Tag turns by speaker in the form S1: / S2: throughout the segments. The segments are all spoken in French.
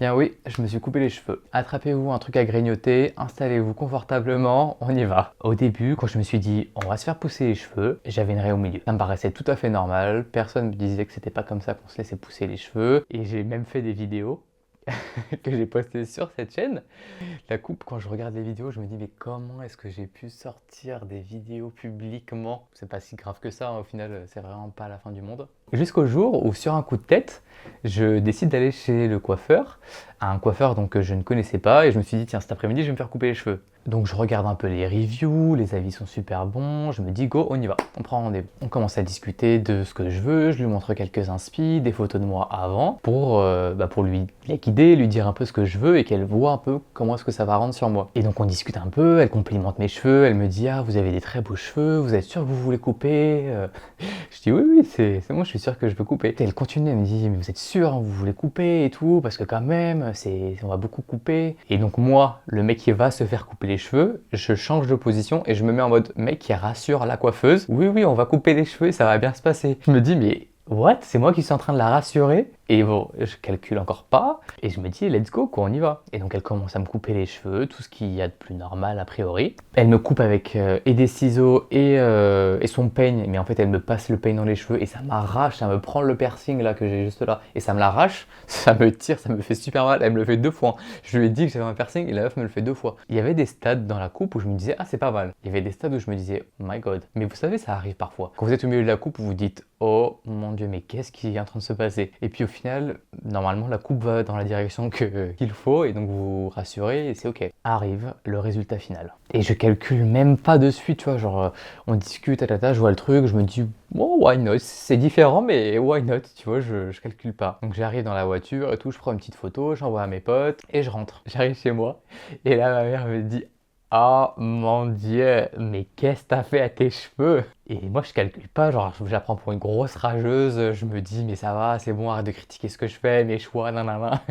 S1: Bien oui, je me suis coupé les cheveux. Attrapez-vous un truc à grignoter, installez-vous confortablement, on y va. Au début, quand je me suis dit on va se faire pousser les cheveux, j'avais une raie au milieu. Ça me paraissait tout à fait normal, personne me disait que c'était pas comme ça qu'on se laissait pousser les cheveux. Et j'ai même fait des vidéos que j'ai postées sur cette chaîne. La coupe, quand je regarde les vidéos, je me dis mais comment est-ce que j'ai pu sortir des vidéos publiquement? C'est pas si grave que ça, hein, au final, c'est vraiment pas la fin du monde. Jusqu'au jour où sur un coup de tête, je décide d'aller chez le coiffeur, un coiffeur donc que je ne connaissais pas, et je me suis dit tiens cet après-midi je vais me faire couper les cheveux. Donc je regarde un peu les reviews, les avis sont super bons, je me dis go on y va, on prend rendez-vous. On commence à discuter de ce que je veux, je lui montre quelques inspi, des photos de moi avant, pour lui la guider, lui dire un peu ce que je veux et qu'elle voit un peu comment est-ce que ça va rendre sur moi. Et donc on discute un peu, elle complimente mes cheveux, elle me dit ah vous avez des très beaux cheveux, vous êtes sûr que vous voulez couper? Je dis oui c'est bon, je suis sûr que je veux couper. Et elle continue, elle me dit mais vous êtes sûr, hein, vous voulez couper et tout, parce que quand même on va beaucoup couper. Et donc moi, le mec qui va se faire couper les cheveux, je change de position et je me mets en mode mec qui rassure la coiffeuse. Oui on va couper les cheveux et ça va bien se passer. Je me dis mais what? C'est moi qui suis en train de la rassurer? Et bon, je calcule encore pas, et je me dis let's go quoi, on y va. Et donc elle commence à me couper les cheveux, tout ce qu'il y a de plus normal a priori. Elle me coupe avec et des ciseaux et son peigne, mais en fait elle me passe le peigne dans les cheveux et ça m'arrache, ça me prend le piercing là que j'ai juste là, et ça me l'arrache, ça me tire, ça me fait super mal, elle me le fait 2 fois. Je lui ai dit que j'avais un piercing et la meuf me le fait 2 fois. Il y avait des stades dans la coupe où je me disais ah c'est pas mal. Il y avait des stades où je me disais oh my god. Mais vous savez ça arrive parfois. Quand vous êtes au milieu de la coupe, vous vous dites oh mon dieu mais qu'est-ce qui est en train de se passer? Et puis au final, normalement la coupe va dans la direction qu'il faut et donc vous vous rassurez et c'est ok. Arrive le résultat final. Et je calcule même pas de suite, tu vois, genre on discute, je vois le truc, je me dis oh why not, c'est différent mais why not, tu vois, je calcule pas. Donc j'arrive dans la voiture et tout, je prends une petite photo, j'envoie à mes potes et je rentre. J'arrive chez moi et là ma mère me dit oh mon dieu, mais qu'est-ce que t'as fait à tes cheveux? Et moi je calcule pas, genre je la prends pour une grosse rageuse, je me dis mais ça va, c'est bon, arrête de critiquer ce que je fais, mes choix, nanana.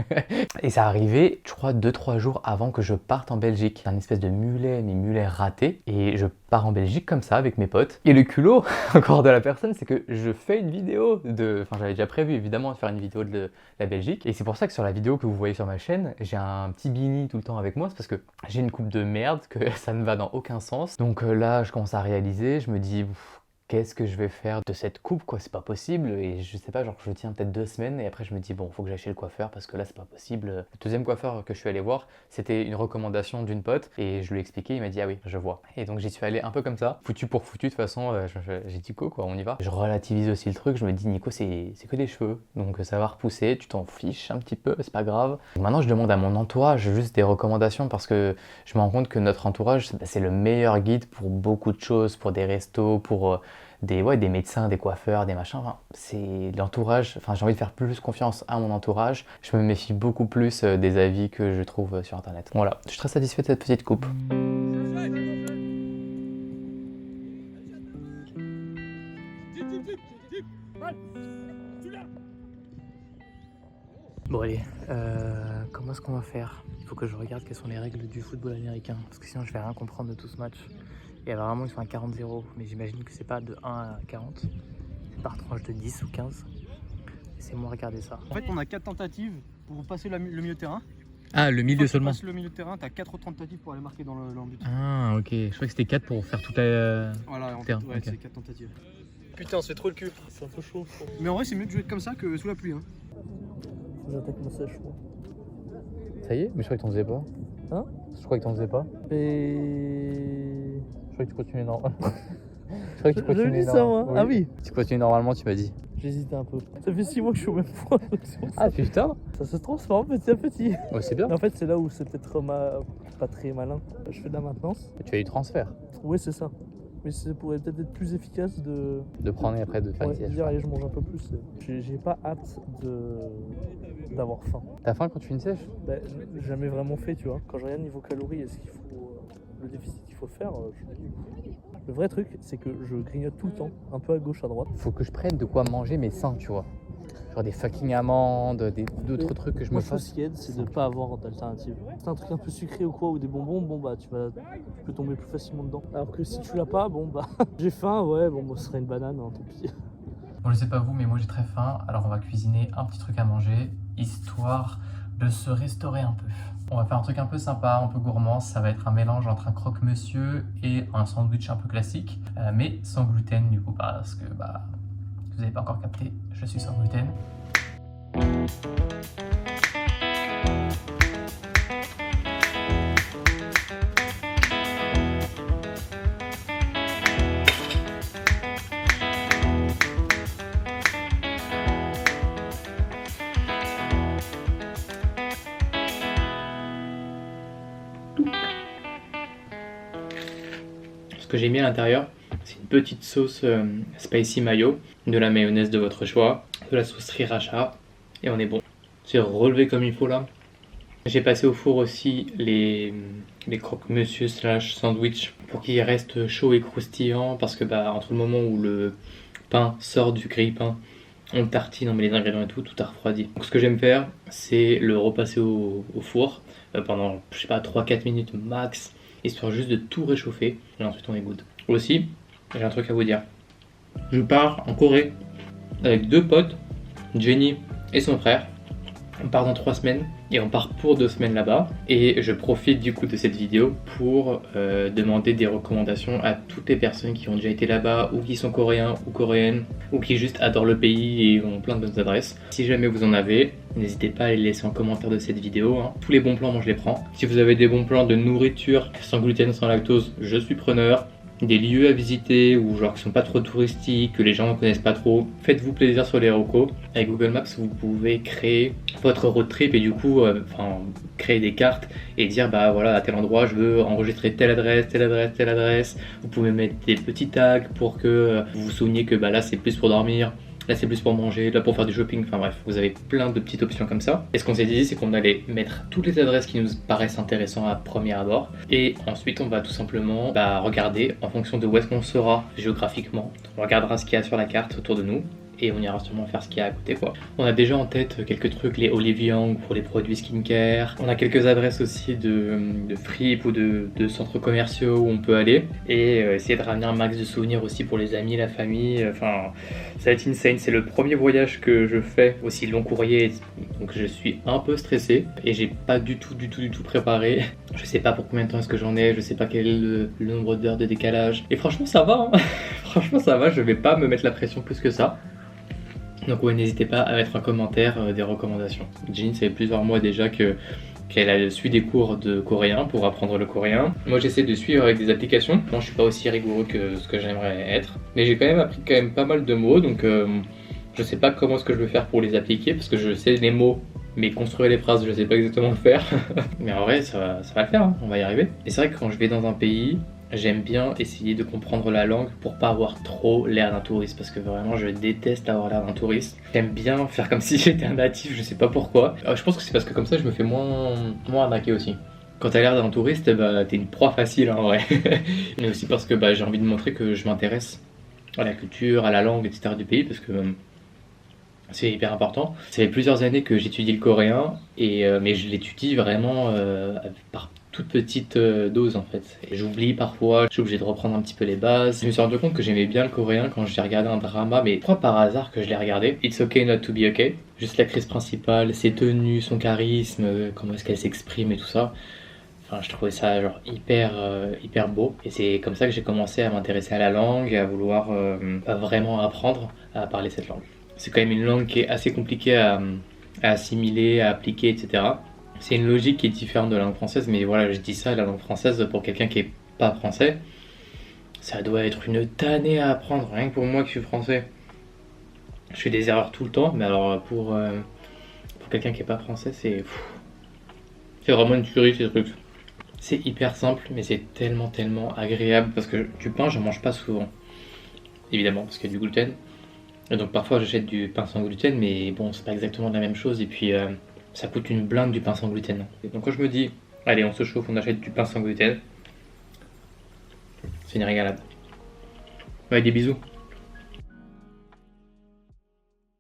S1: Et ça arrivait, je crois 2-3 jours avant que je parte en Belgique. Un espèce de mulet, mais mulet raté. Et je pars en Belgique comme ça avec mes potes. Et le culot encore de la personne, c'est que je fais une vidéo de... Enfin j'avais déjà prévu évidemment de faire une vidéo de la Belgique. Et c'est pour ça que sur la vidéo que vous voyez sur ma chaîne, j'ai un petit beanie tout le temps avec moi. C'est parce que j'ai une coupe de merde, que ça ne va dans aucun sens. Donc là je commence à réaliser, je me dis... Qu'est-ce que je vais faire de cette coupe quoi, c'est pas possible. Et je sais pas, genre je tiens peut-être 2 semaines et après je me dis bon faut que j'aille chez le coiffeur parce que là c'est pas possible. Le deuxième coiffeur que je suis allé voir, c'était une recommandation d'une pote et je lui ai expliqué, il m'a dit ah oui je vois. Et donc j'y suis allé un peu comme ça, foutu pour foutu, de toute façon j'ai dit quoi on y va. Je relativise aussi le truc, je me dis Nico c'est que des cheveux, donc ça va repousser, tu t'en fiches un petit peu, c'est pas grave. Et maintenant je demande à mon entourage juste des recommandations parce que je me rends compte que notre entourage c'est le meilleur guide pour beaucoup de choses, pour des restos, pour des médecins, des coiffeurs, des machins, enfin, c'est l'entourage, enfin j'ai envie de faire plus confiance à mon entourage, je me méfie beaucoup plus des avis que je trouve sur internet. Voilà, je suis très satisfait de cette petite coupe. Bon allez, comment est-ce qu'on va faire? Il faut que je regarde quelles sont les règles du football américain, parce que sinon je vais rien comprendre de tout ce match. Et alors vraiment ils sont à 40-0, mais j'imagine que c'est pas de 1 à 40, c'est par tranche de 10 ou 15. Laissez-moi regarder ça.
S2: En fait on a 4 tentatives pour passer le milieu de terrain.
S1: Ah le milieu seulement?
S2: Tu passes le milieu de terrain, t'as 4 autres tentatives pour aller marquer dans le but.
S1: Ah ok, je crois que c'était 4 pour faire tout à...
S2: Voilà, en fait,
S1: terrain.
S2: ouais,
S1: Okay.
S2: c'est 4 tentatives. Putain, c'est trop le cul. C'est un peu chaud. Mais en vrai, c'est mieux de jouer comme ça que sous la pluie. Hein.
S3: J'attaque mon sèche.
S1: Ça y est? Mais je crois que t'en faisais pas.
S3: Hein?
S1: Je crois que t'en faisais pas.
S3: Et...
S1: Je crois que tu continuais normalement. Je crois que tu
S3: J'avais
S1: continuais
S3: dit ça moi.
S1: oui.
S3: Ah oui.
S1: Tu continues normalement, tu m'as dit.
S3: J'hésitais un peu. Ça fait 6 mois que je suis au même point.
S1: Ah putain.
S3: Ça se transforme petit à petit.
S1: Ouais c'est bien.
S3: Et en fait c'est là où c'est peut-être pas très malin. Je fais de la maintenance.
S1: Tu as eu transfert.
S3: Ouais c'est ça. Mais ça pourrait peut-être être plus efficace de
S1: prendre et après de faire
S3: ouais,
S1: une sieste.
S3: dire allez je mange un peu plus. J'ai pas hâte d'avoir faim.
S1: T'as faim quand tu fais une sèche?
S3: Bah, j'ai jamais vraiment fait tu vois. Quand je regarde niveau calories et ce qu'il faut, le déficit qu'il faut faire, je me dis... Le vrai truc c'est que je grignote tout le temps, un peu à gauche à droite.
S1: Faut que je prenne de quoi manger mais sain tu vois. Genre des fucking amandes, d'autres trucs que je me
S3: Moi, je pense
S1: fasse.
S3: ce qui aide, c'est de ne pas avoir d'alternative. C'est un truc un peu sucré ou quoi, ou des bonbons, bon bah tu peux tomber plus facilement dedans. Alors que si tu l'as pas, bon bah j'ai faim, ouais, bon moi ce serait une banane, hein, tant pis.
S1: Bon je sais pas vous mais moi j'ai très faim, alors on va cuisiner un petit truc à manger, histoire de se restaurer un peu. On va faire un truc un peu sympa, un peu gourmand. Ça va être un mélange entre un croque-monsieur et un sandwich un peu classique, mais sans gluten du coup, parce que bah, si vous n'avez pas encore capté, je suis sans gluten. Ce que j'ai mis à l'intérieur, c'est une petite sauce spicy mayo, de la mayonnaise de votre choix, de la sauce sriracha, et on est bon. C'est relevé comme il faut là. J'ai passé au four aussi les croque-monsieur slash sandwich pour qu'ils restent chauds et croustillants, parce que bah, entre le moment où le pain sort du grille-pain, on le tartine, on met les ingrédients et tout a refroidi. Donc ce que j'aime faire, c'est le repasser au four pendant, je sais pas, 3-4 minutes max, histoire juste de tout réchauffer, et ensuite on égoutte. Aussi, j'ai un truc à vous dire. Je pars en Corée avec 2 potes, Jenny et son frère. On part dans 3 semaines et on part pour 2 semaines là-bas. Et je profite du coup de cette vidéo pour demander des recommandations à toutes les personnes qui ont déjà été là-bas, ou qui sont coréens ou coréennes, ou qui juste adorent le pays et ont plein de bonnes adresses. Si jamais vous en avez, n'hésitez pas à les laisser en commentaire de cette vidéo. Tous les bons plans, moi je les prends. Si vous avez des bons plans de nourriture sans gluten, sans lactose, je suis preneur. Des lieux à visiter ou genre qui sont pas trop touristiques, que les gens ne connaissent pas trop, faites-vous plaisir sur les recos. Avec Google Maps, vous pouvez créer votre road trip et du coup créer des cartes et dire bah voilà, à tel endroit je veux enregistrer telle adresse, telle adresse, telle adresse. Vous pouvez mettre des petits tags pour que vous vous souveniez que bah là c'est plus pour dormir, là c'est plus pour manger, là pour faire du shopping, enfin bref, vous avez plein de petites options comme ça. Et ce qu'on s'est dit, c'est qu'on allait mettre toutes les adresses qui nous paraissent intéressantes à premier abord. Et ensuite, on va tout simplement regarder en fonction de où est-ce qu'on sera géographiquement. On regardera ce qu'il y a sur la carte autour de nous. Et on ira sûrement faire ce qu'il y a à côté quoi. On a déjà en tête quelques trucs, les Olive Young pour les produits skincare. On a quelques adresses aussi de fripes ou de centres commerciaux où on peut aller. Et essayer de ramener un max de souvenirs aussi pour les amis, la famille. Enfin, ça va être insane. C'est le premier voyage que je fais aussi long courrier. Donc je suis un peu stressé. Et j'ai pas du tout préparé. Je sais pas pour combien de temps est-ce que j'en ai. Je sais pas quel est le nombre d'heures de décalage. Et franchement ça va. Franchement ça va. Je vais pas me mettre la pression plus que ça. Donc ouais, n'hésitez pas à mettre en commentaire des recommandations. Jean, ça fait plusieurs mois déjà qu'elle a suivi des cours de coréen pour apprendre le coréen. Moi j'essaie de suivre avec des applications. Moi je suis pas aussi rigoureux que ce que j'aimerais être. Mais j'ai quand même appris pas mal de mots, donc je sais pas comment est-ce que je vais faire pour les appliquer, parce que je sais les mots, mais construire les phrases je sais pas exactement le faire. Mais en vrai ça va le faire, on va y arriver. Et c'est vrai que quand je vais dans un pays, j'aime bien essayer de comprendre la langue pour pas avoir trop l'air d'un touriste, parce que vraiment je déteste avoir l'air d'un touriste. J'aime bien faire comme si j'étais un natif, je sais pas pourquoi. Je pense que c'est parce que comme ça je me fais moins arnaquer aussi. Quand t'as l'air d'un touriste, t'es une proie facile en vrai. Mais aussi parce que j'ai envie de montrer que je m'intéresse à la culture, à la langue, etc. du pays, parce que c'est hyper important. Ça fait plusieurs années que j'étudie le coréen, mais je l'étudie vraiment par toute petite dose en fait. Et j'oublie parfois, je suis obligé de reprendre un petit peu les bases. Je me suis rendu compte que j'aimais bien le coréen quand j'ai regardé un drama, mais pas par hasard que je l'ai regardé. It's okay not to be okay. Juste l'actrice principale, ses tenues, son charisme, comment est-ce qu'elle s'exprime et tout ça. Enfin, je trouvais ça genre hyper beau. Et c'est comme ça que j'ai commencé à m'intéresser à la langue et à vouloir vraiment apprendre à parler cette langue. C'est quand même une langue qui est assez compliquée à assimiler, à appliquer, etc. C'est une logique qui est différente de la langue française, mais voilà, je dis ça, la langue française, pour quelqu'un qui est pas français, ça doit être une tannée à apprendre, rien que pour moi qui suis français. Je fais des erreurs tout le temps, mais alors pour quelqu'un qui est pas français, c'est vraiment une tuerie ces trucs. C'est hyper simple, mais c'est tellement agréable, parce que du pain, je mange pas souvent. Évidemment, parce qu'il y a du gluten. Et donc parfois j'achète du pain sans gluten, mais bon, c'est pas exactement la même chose, et puis ça coûte une blinde du pain sans gluten. Et donc quand je me dis, allez on se chauffe, on achète du pain sans gluten, c'est une régalade. Ouais, des bisous.